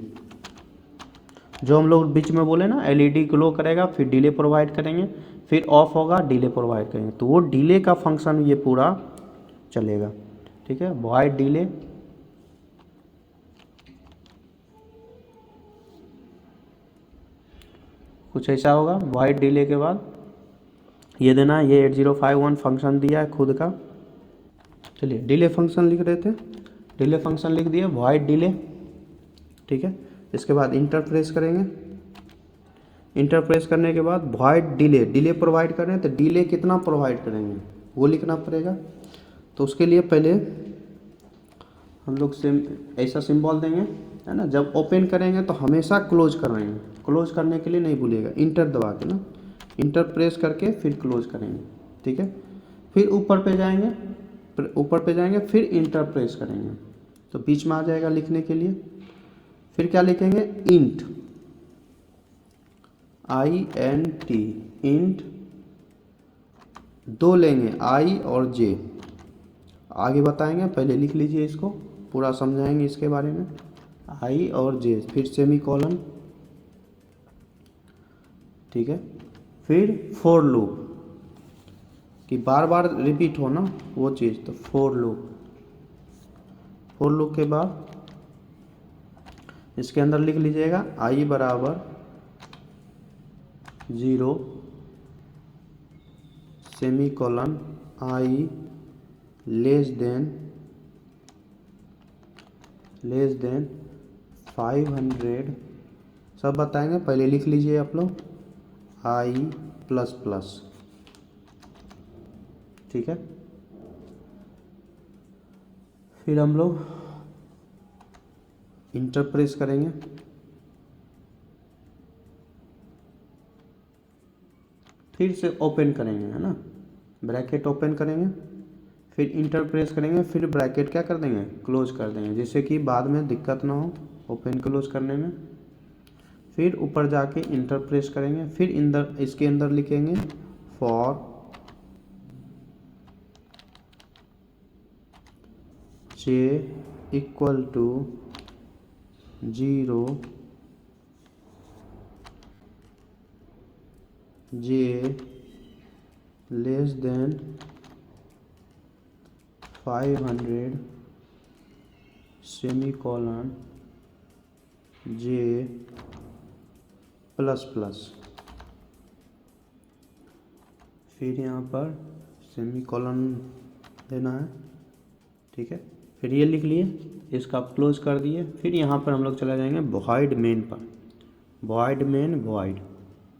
जो हम लोग बीच में बोले ना, एलईडी ग्लो करेगा फिर डिले प्रोवाइड करेंगे, फिर ऑफ होगा डिले प्रोवाइड करेंगे, तो वो डिले का फंक्शन ये पूरा चलेगा, ठीक है। वॉइड डिले, कुछ ऐसा होगा। वॉइड डिले के बाद ये देना, ये 8051 फंक्शन दिया है खुद का। चलिए डिले फंक्शन लिख रहे थे, डिले फंक्शन लिख दिए, वॉइड डिले, ठीक है। इसके बाद इंटर प्रेस करेंगे, इंटर प्रेस करने के बाद वॉइड डिले, डिले प्रोवाइड कर रहे हैं तो डिले कितना प्रोवाइड करेंगे वो लिखना पड़ेगा। तो उसके लिए पहले हम लोग ऐसा सिंबल देंगे, है ना, जब ओपन करेंगे तो हमेशा क्लोज करेंगे, क्लोज करने के लिए नहीं भूलिएगा, इंटर दबा के ना, इंटर प्रेस करके फिर क्लोज करेंगे, ठीक है। फिर ऊपर पे जाएंगे, फिर इंटर प्रेस करेंगे, तो बीच में आ जाएगा लिखने के लिए। फिर क्या लिखेंगे, इंट, INT, इंट, दो लेंगे I और J, आगे बताएंगे, पहले लिख लीजिए, इसको पूरा समझाएंगे इसके बारे में, I और J, फिर सेमी कॉलन, ठीक है। फिर फॉर लूप, कि बार बार रिपीट हो ना वो चीज़, तो फॉर लूप, फॉर लूप के बाद इसके अंदर लिख लीजिएगा I बराबर 0 semi colon I less than 500, सब बताएंगे, पहले लिख लीजिए आप लोग I++, ठीक है। फिर हम लोग इंटर प्रेस करेंगे, फिर से ओपन करेंगे, है ना, ब्रैकेट ओपन करेंगे, फिर इंटर प्रेस करेंगे, फिर ब्रैकेट क्या कर देंगे, क्लोज कर देंगे, जिससे कि बाद में दिक्कत ना हो ओपन क्लोज करने में। फिर ऊपर जाके इंटर प्रेस करेंगे, फिर इसके अंदर लिखेंगे for j equal to 0 j less than 500 semicolon j plus plus, फिर यहाँ पर सेमीकोलन देना है, ठीक है। फिर ये लिख लिए, इसका क्लोज कर दिए। फिर यहाँ पर हम लोग चले जाएंगे वॉइड मेन पर, वॉइड मेन वॉइड,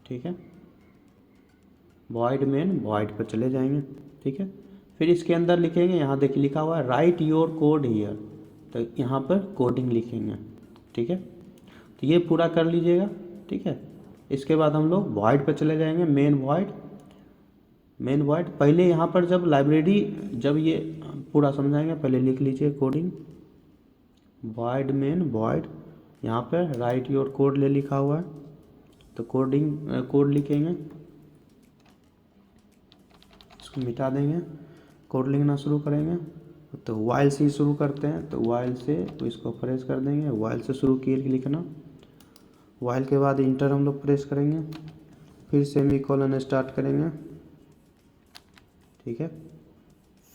ठीक है, वॉइड मेन वॉइड पर चले जाएंगे, ठीक है। फिर इसके अंदर लिखेंगे, यहाँ देखिए लिखा हुआ है राइट योर कोड हियर, तो यहाँ पर कोडिंग लिखेंगे, ठीक है। तो ये पूरा कर लीजिएगा, ठीक है। इसके बाद हम लोग वॉइड पर चले जाएंगे, मेन वॉइड, मेन वॉइड। पहले यहाँ पर जब लाइब्रेरी, जब ये पूरा समझाएंगे, पहले लिख लीजिए कोडिंग, वॉइड मेन वॉइड, यहाँ पर राइट योर कोड ले लिखा हुआ है, तो कोड लिखेंगे, इसको मिटा देंगे, कोड लिखना शुरू करेंगे। तो वाइल से ही शुरू करते हैं, तो वाइल से तो इसको प्रेस कर देंगे, वाइल से शुरू किए लिखना, वाइल के बाद इंटर हम लोग प्रेस करेंगे, फिर सेमीकोलन स्टार्ट करेंगे, ठीक है।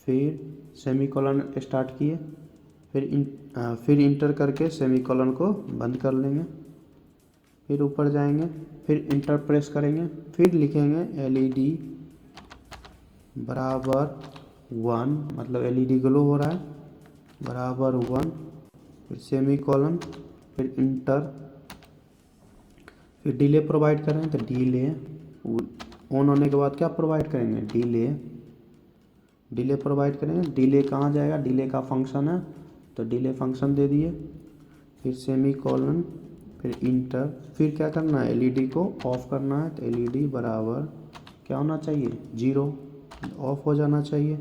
फिर सेमीकोलन स्टार्ट किए, फिर इंटर करके सेमीकोलन को बंद कर लेंगे, फिर ऊपर जाएंगे, फिर इंटर प्रेस करेंगे, फिर लिखेंगे LED बराबर 1, मतलब LED ग्लो हो रहा है, बराबर 1, फिर सेमीकोलन, फिर इंटर, फिर डिले प्रोवाइड करेंगे, तो डिले ऑन होने के बाद क्या प्रोवाइड करेंगे, डिले प्रोवाइड करेंगे। डिले कहाँ जाएगा, डिले का फंक्शन है, तो डिले फंक्शन दे दिए, फिर सेमीकोलन, फिर इंटर, फिर क्या करना है, LED को ऑफ करना है, तो LED बराबर क्या होना चाहिए, 0, ऑफ हो जाना चाहिए,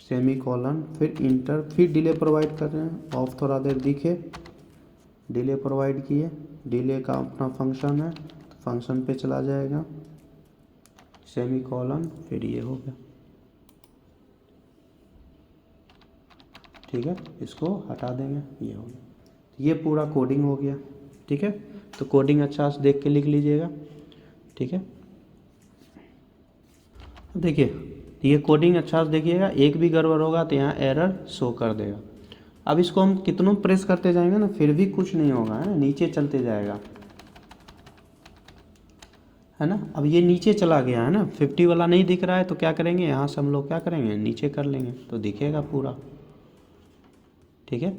सेमीकोलन, फिर इंटर, फिर डिले प्रोवाइड कर रहे हैं, ऑफ थोड़ा देर दिखे, डिले प्रोवाइड किए, डिले का अपना फंक्शन है, तो फंक्शन पे चला जाएगा, सेमीकोलन, फिर ये हो गया, ठीक है। इसको हटा देंगे, ये हो गया, ये पूरा कोडिंग हो गया, ठीक है। तो कोडिंग अच्छा से देख के लिख लीजिएगा, ठीक है। देखिए ये कोडिंग अच्छा से देखिएगा, एक भी गड़बड़ होगा तो यहाँ एरर शो कर देगा। अब इसको हम कितनों प्रेस करते जाएंगे ना, फिर भी कुछ नहीं होगा, है ना, नीचे चलते जाएगा, है ना। अब ये नीचे चला गया है ना, 50 वाला नहीं दिख रहा है, तो क्या करेंगे, यहाँ से हम लोग क्या करेंगे, नीचे कर लेंगे, तो दिखेगा पूरा, ठीक है।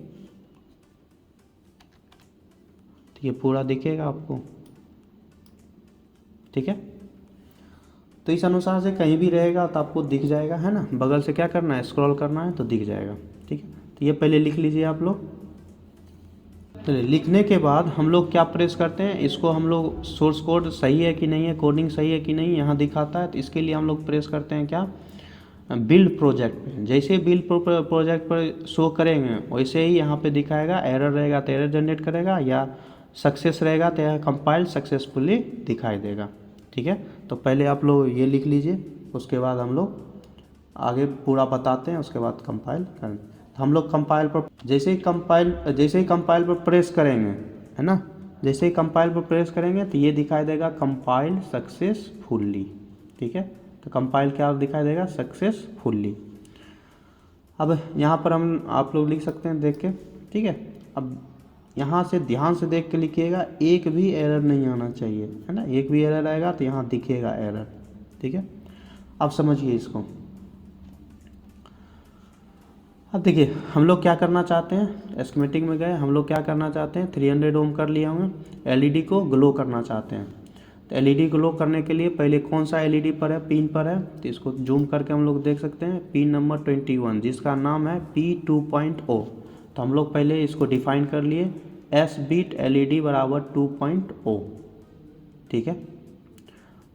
तो ये पूरा दिखेगा आपको, ठीक है। तो इस अनुसार से कहीं भी रहेगा तो आपको दिख जाएगा, है ना। बगल से क्या करना है, स्क्रॉल करना है, तो दिख जाएगा, ठीक है। तो ये पहले लिख लीजिए आप लोग। चलिए, लिखने के बाद हम लोग क्या प्रेस करते हैं, इसको हम लोग सोर्स कोड सही है कि नहीं है, कोडिंग सही है कि नहीं, यहाँ दिखाता है, तो इसके लिए हम लोग प्रेस करते हैं क्या, बिल्ड प्रोजेक्ट पे। जैसे बिल्ड प्रोजेक्ट पर शो करेंगे वैसे ही यहाँ पे दिखाएगा, एरर रहेगा तो एरर जनरेट करेगा, या सक्सेस रहेगा तो यह कंपाइल सक्सेसफुली दिखाई देगा, ठीक है। तो पहले आप लोग ये लिख लीजिए, उसके बाद हम लोग आगे पूरा बताते हैं, उसके बाद कंपाइल करें। तो हम लोग कंपाइल पर जैसे ही कंपाइल पर प्रेस करेंगे, है ना, जैसे ही कंपाइल पर प्रेस करेंगे तो ये दिखाई देगा कंपाइल सक्सेसफुली, ठीक है। तो कंपाइल क्या दिखाई देगा, सक्सेसफुली। अब यहाँ पर आप लोग लिख सकते हैं देख के, ठीक है। अब यहाँ से ध्यान से देख के लिखिएगा, एक भी एरर नहीं आना चाहिए, है ना। एक भी एरर आएगा तो यहाँ दिखेगा एरर, ठीक है। अब समझिए इसको। अब देखिए हम लोग क्या करना चाहते हैं, एस्केमेटिक में गए, हम लोग क्या करना चाहते हैं, 300 ओम कर लिया हूँ, LED को ग्लो करना चाहते हैं। तो LED ग्लो करने के लिए पहले कौन सा LED पर है, पिन पर है, तो इसको जूम करके हम लोग देख सकते हैं, पिन नंबर 21 जिसका नाम है P2.0। तो हम लोग पहले इसको डिफाइन कर लिए, S बिट LED बराबर 2.0, ठीक है।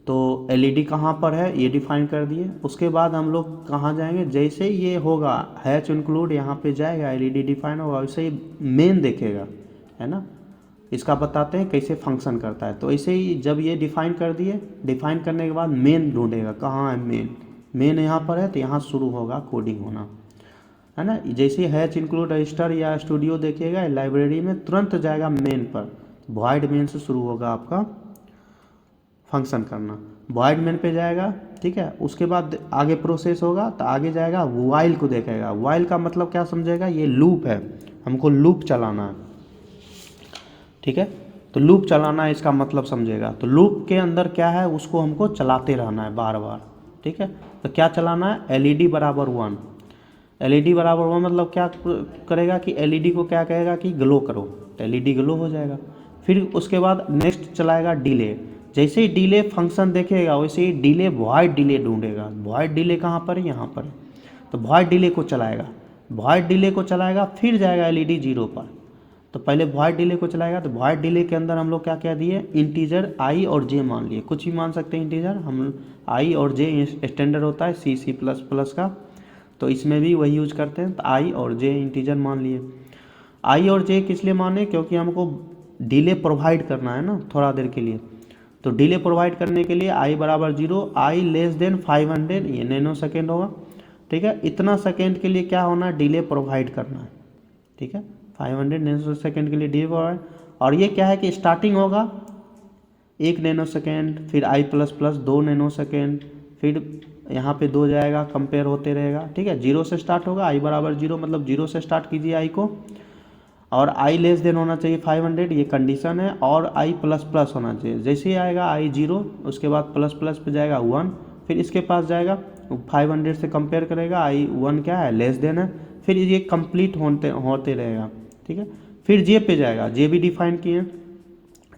तो LED कहाँ पर है ये डिफाइन कर दिए। उसके बाद हम लोग कहाँ जाएंगे, जैसे ये होगा हैच इंक्लूड यहाँ पे जाएगा, LED डिफाइन होगा, वैसे ही मेन देखेगा, है ना। इसका बताते हैं कैसे फंक्शन करता है। तो ऐसे ही जब ये डिफाइन कर दिए, डिफाइन करने के बाद मेन ढूंढेगा, कहाँ है मेन यहाँ पर है, तो यहाँ शुरू होगा कोडिंग होना, है ना। जैसे हैच इंक्लूड रजिस्टर या स्टूडियो देखिएगा लाइब्रेरी में, तुरंत जाएगा मेन पर, वॉइड मेन से शुरू होगा आपका फंक्शन करना। वॉइड मेन पे जाएगा, ठीक है, उसके बाद आगे प्रोसेस होगा तो आगे जाएगा वाइल को देखेगा। वाइल का मतलब क्या समझेगा, ये लूप है, हमको लूप चलाना है, ठीक है। तो लूप चलाना है इसका मतलब समझेगा। तो लूप के अंदर क्या है, उसको हमको चलाते रहना है बार बार, ठीक है। तो क्या चलाना है, एलईडी बराबर 1। एलईडी बराबर 1 मतलब क्या करेगा कि एलईडी को क्या कहेगा कि ग्लो करो, तो एलईडी ग्लो हो जाएगा। फिर उसके बाद नेक्स्ट चलाएगा डिले। जैसे ही डिले फंक्शन देखेगा वैसे ही डिले वॉइड डिले ढूंढेगा। वॉइड डिले कहाँ पर है, यहाँ पर है। तो वॉइड डिले को चलाएगा, वॉइड डिले को चलाएगा, फिर जाएगा एलईडी 0 पर। तो पहले वॉइड डिले को चलाएगा। तो वॉइड डिले के अंदर हम लोग क्या क्या दिए, इंटीजर आई और जे मान लिए, कुछ भी मान सकते हैं इंटीजर हम। आई और जे स्टैंडर्ड होता है सी प्लस प्लस का, तो इसमें भी वही यूज करते हैं। तो आई और जे इंटीजर मान लिए। आई और जे किस लिए माने, क्योंकि हमको डिले प्रोवाइड करना है ना थोड़ा देर के लिए। तो डिले प्रोवाइड करने के लिए आई बराबर 0, आई लेस देन 500, ये नैनो सेकेंड होगा, ठीक है। इतना सेकेंड के लिए क्या होना है, डिले प्रोवाइड करना है, ठीक है। 500 नैनो सेकेंड के लिए डिले प्रोवाइड। और ये क्या है कि स्टार्टिंग होगा 1 नैनो सेकेंड, फिर आई प्लस प्लस 2 नैनो सेकेंड, फिर यहाँ पे 2 जाएगा, कंपेयर होते रहेगा, ठीक है। 0 से स्टार्ट होगा, आई बराबर 0 मतलब 0 से स्टार्ट कीजिए आई को, और आई लेस देन होना चाहिए 500, ये कंडीशन है, और आई प्लस प्लस होना चाहिए। जैसे ही आएगा आई 0, उसके बाद प्लस प्लस पे जाएगा 1, फिर इसके पास जाएगा 500 से कंपेयर करेगा, आई 1 क्या है, लेस देन है, फिर ये कंप्लीट होते रहेगा, ठीक है। फिर जे पे जाएगा, जे भी डिफाइन किए,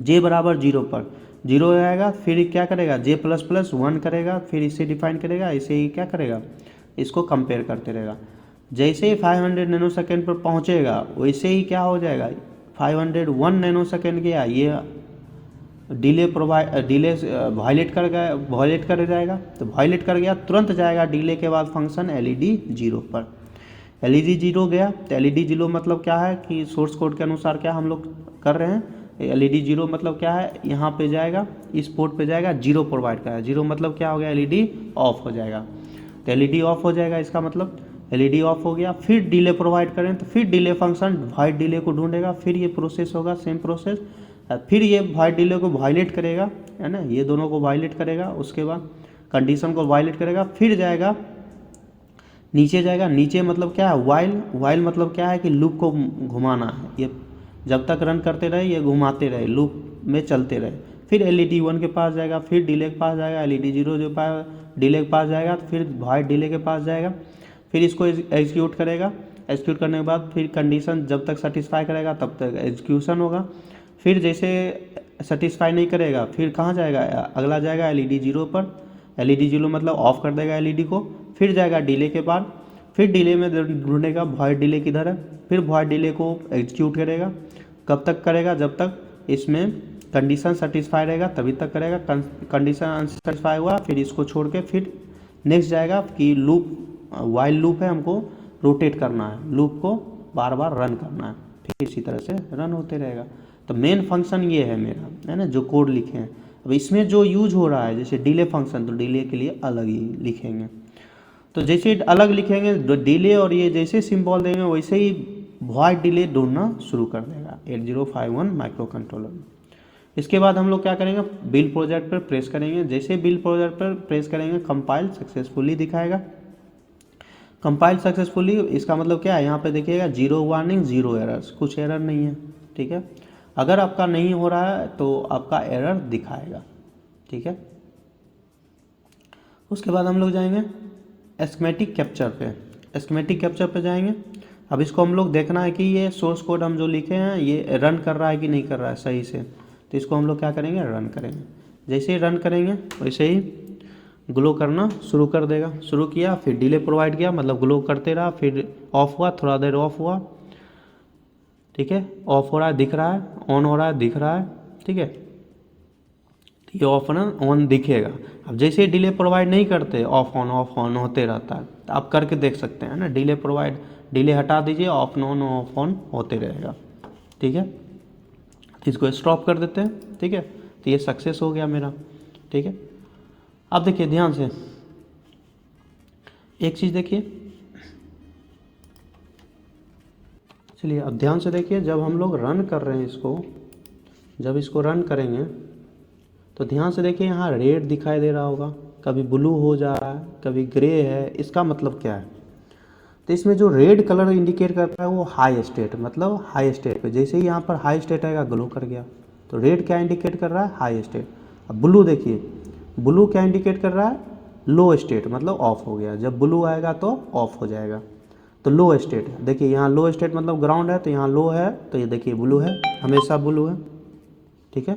जे बराबर 0 पर 0 आएगा, फिर क्या करेगा, जे प्लस प्लस 1 करेगा, फिर इसे डिफाइन करेगा, इसे ही क्या करेगा, इसको कंपेयर करते रहेगा। जैसे ही 500 नैनो सेकेंड पर पहुंचेगा वैसे ही क्या हो जाएगा, 501 नैनो सेकेंड गया, ये डिले वायलेट कर जाएगा। तो वायलेट कर गया, तुरंत जाएगा डिले के बाद फंक्शन एलईडी 0 पर। एलईडी 0 गया, तो एलईडी 0 मतलब क्या है कि सोर्स कोड के अनुसार क्या हम लोग कर रहे हैं, एलईडी 0 मतलब क्या है, यहाँ पे जाएगा, इस पोर्ट पे जाएगा, 0 प्रोवाइड करेगा। 0 मतलब क्या हो गया, एलईडी ऑफ हो जाएगा। तो एलईडी ऑफ हो जाएगा, इसका मतलब एलईडी ऑफ हो गया। फिर डिले प्रोवाइड करें तो फिर डिले फंक्शन वाइड डिले को ढूंढेगा, फिर ये प्रोसेस होगा, सेम प्रोसेस, फिर ये वाइड डिले को वायलेट करेगा, है ना, ये दोनों को वायलेट करेगा, उसके बाद कंडीशन को वायलेट करेगा, फिर जाएगा नीचे जाएगा। नीचे मतलब क्या है, वाइल मतलब क्या है कि लूप को घुमाना है, ये जब तक रन करते रहे ये घुमाते रहे, लूप में चलते रहे। फिर एलईडी 1 के पास जाएगा, फिर डिले के पास जाएगा, एलईडी 0 जो डिले के पास जाएगा, तो फिर वाइड डिले के पास जाएगा, फिर इसको एग्जीक्यूट करेगा। एग्जीक्यूट करने के बाद फिर कंडीशन जब तक सेटिस्फाई करेगा तब तक एग्जीक्यूशन होगा। फिर जैसे सेटिस्फाई नहीं करेगा फिर कहाँ जाएगा, अगला जाएगा एलईडी 0 पर। एलईडी 0 मतलब ऑफ कर देगा एलईडी को। फिर जाएगा डिले के बाद, फिर डिले में ढूंढेगा वॉइड डिले किधर है, फिर वॉइड डिले को एग्जीक्यूट करेगा। कब तक करेगा, जब तक इसमें कंडीशन सेटिस्फाई रहेगा तभी तक करेगा। कंडीशन अनसेटिस्फाई हुआ फिर इसको छोड़ के फिर नेक्स्ट जाएगा कि लूप वाइल लूप है, हमको रोटेट करना है, लूप को बार बार रन करना है, फिर इसी तरह से रन होते रहेगा। तो मेन फंक्शन ये है मेरा, है ना, जो कोड लिखे हैं। अब इसमें जो यूज हो रहा है जैसे डिले फंक्शन, तो डिले के लिए अलग ही लिखेंगे। तो जैसे अलग लिखेंगे डिले, और ये जैसे सिंबल देंगे वैसे ही वॉइड डिले ढूंढना शुरू कर देगा 8051 माइक्रो कंट्रोलर में। इसके बाद हम लोग क्या करेंगे, बिल्ड प्रोजेक्ट पर प्रेस करेंगे। जैसे बिल्ड प्रोजेक्ट पर प्रेस करेंगे कंपाइल सक्सेसफुली दिखाएगा। कंपाइल सक्सेसफुली इसका मतलब क्या है, यहाँ पे देखिएगा 0 वार्निंग 0 एरर्स, कुछ एरर नहीं है, ठीक है। अगर आपका नहीं हो रहा है तो आपका एरर दिखाएगा, ठीक है। उसके बाद हम लोग जाएंगे एस्केमेटिक कैप्चर पे। एस्केमेटिक कैप्चर पे जाएंगे। अब इसको हम लोग देखना है कि ये सोर्स कोड हम जो लिखे हैं ये रन कर रहा है कि नहीं कर रहा है सही से। तो इसको हम लोग क्या करेंगे, रन करेंगे। जैसे ही रन करेंगे वैसे ही ग्लो करना शुरू कर देगा। शुरू किया, फिर डिले प्रोवाइड किया, मतलब ग्लो करते रहा, फिर ऑफ हुआ, थोड़ा देर ऑफ हुआ, ठीक है। ऑफ हो रहा है दिख रहा है, ऑन हो रहा है दिख रहा है, ठीक है। ये ऑफ ऑन दिखेगा। अब जैसे ही डिले प्रोवाइड नहीं करते ऑफ ऑन होते रहता है। तो आप करके देख सकते हैं ना, डिले प्रोवाइड, डिले हटा दीजिए, ऑफ ऑन होते रहेगा, ठीक है। तो इसको स्टॉप कर देते हैं, ठीक है। तो ये सक्सेस हो गया मेरा, ठीक है। अब देखिए ध्यान से एक चीज़ देखिए, चलिए अब ध्यान से देखिए, जब हम लोग रन कर रहे हैं इसको, जब इसको रन करेंगे तो ध्यान से देखिए, यहाँ रेड दिखाई दे रहा होगा, कभी ब्लू हो जा रहा है, कभी ग्रे है। इसका मतलब क्या है? तो इसमें जो रेड कलर इंडिकेट करता है वो हाई स्टेट, मतलब हाई स्टेट पे। जैसे ही यहाँ पर हाई स्टेट आएगा ग्लो कर गया, तो रेड क्या इंडिकेट कर रहा है? High state. अब ब्लू देखिए, ब्लू क्या इंडिकेट कर रहा है? लो स्टेट, मतलब ऑफ हो गया। जब ब्लू आएगा तो ऑफ हो जाएगा। तो लो स्टेट, देखिए यहाँ लो स्टेट मतलब ग्राउंड है, तो यहाँ लो है, तो ये देखिए ब्लू है, हमेशा ब्लू है। ठीक है,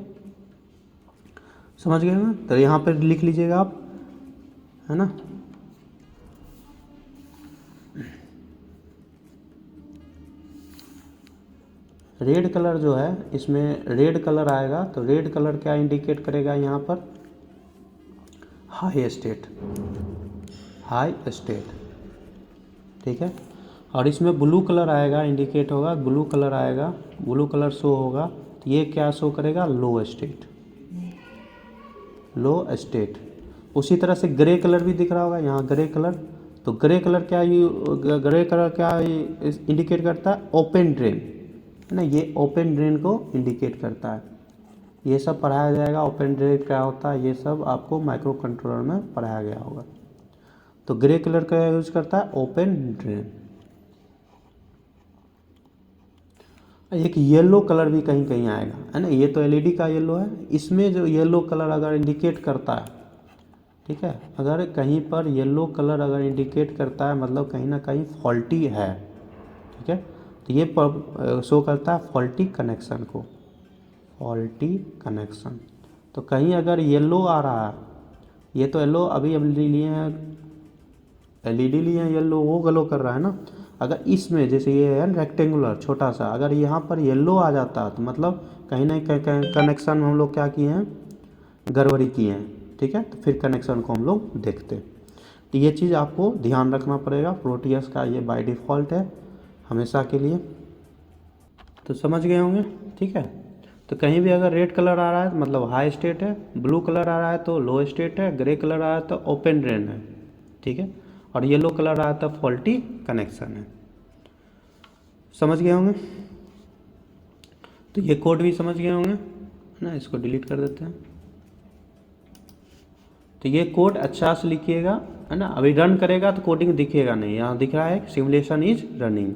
समझ गए ना? तो यहाँ पर लिख लीजिएगा आप, है ना। रेड कलर जो है, इसमें रेड कलर आएगा, तो रेड कलर क्या इंडिकेट करेगा यहाँ पर? High state, high state. ठीक है, और इसमें ब्लू कलर आएगा, इंडिकेट होगा, ब्लू कलर आएगा, ब्लू कलर शो होगा, तो ये क्या शो करेगा? लो स्टेट, लो स्टेट। उसी तरह से ग्रे कलर भी दिख रहा होगा, यहाँ ग्रे कलर, तो ग्रे कलर क्या, ग्रे कलर क्या इंडिकेट करता है? ओपन ड्रेन, है ना। ये ओपन ड्रेन को इंडिकेट करता है। ये सब पढ़ाया जाएगा, ओपन ड्रेन क्या होता है, ये सब आपको माइक्रो कंट्रोलर में पढ़ाया गया होगा। तो ग्रे कलर का यूज करता है ओपन ड्रेन। एक येलो कलर भी कहीं कहीं आएगा, है ना। ये तो एलईडी का येलो है, इसमें जो येलो कलर अगर इंडिकेट करता है, ठीक है, अगर कहीं पर येलो कलर अगर इंडिकेट करता है, मतलब कहीं ना कहीं फॉल्टी है। ठीक है, तो ये शो करता है फॉल्टी कनेक्शन को, फॉल्टी कनेक्शन। तो कहीं अगर येलो आ रहा है, ये तो येलो अभी लिए हैं, एलईडी लिए हैं, येलो वो ग्लो कर रहा है ना। अगर इसमें जैसे ये है रेक्टेंगुलर छोटा सा, अगर यहाँ पर येलो आ जाता तो मतलब कहीं ना कहीं कनेक्शन में हम लोग क्या किए हैं? गड़बड़ी किए हैं। ठीक है, तो फिर कनेक्शन को हम लोग देखते हैं। तो ये चीज़ आपको ध्यान रखना पड़ेगा। प्रोटियस का ये बाय डिफ़ॉल्ट है हमेशा के लिए। तो समझ गए होंगे, ठीक है। तो कहीं भी अगर रेड कलर आ रहा है तो मतलब हाई स्टेट है, ब्लू कलर आ रहा है तो लो स्टेट है, ग्रे कलर आ रहा है तो ओपन ड्रेन है। ठीक है, और येलो कलर आ रहा है तो फॉल्टी कनेक्शन है। समझ गए होंगे। तो ये कोड भी समझ गए होंगे, है ना। इसको डिलीट कर देते हैं। तो ये कोड अच्छा से लिखिएगा, है ना। अभी रन करेगा तो कोडिंग दिखेगा नहीं, यहाँ दिख रहा है सिमुलेशन इज रनिंग।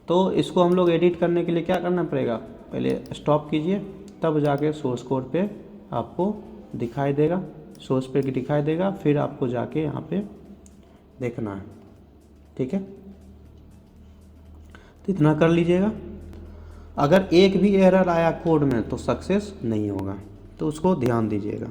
तो इसको हम लोग एडिट करने के लिए क्या करना पड़ेगा? पहले स्टॉप कीजिए, तब जाके सोर्स कोड पे आपको दिखाई देगा, सोर्स पे दिखाई देगा, फिर आपको जाके यहाँ पे देखना है। ठीक है, तो इतना कर लीजिएगा। अगर एक भी एरर आया कोड में तो सक्सेस नहीं होगा, तो उसको ध्यान दीजिएगा।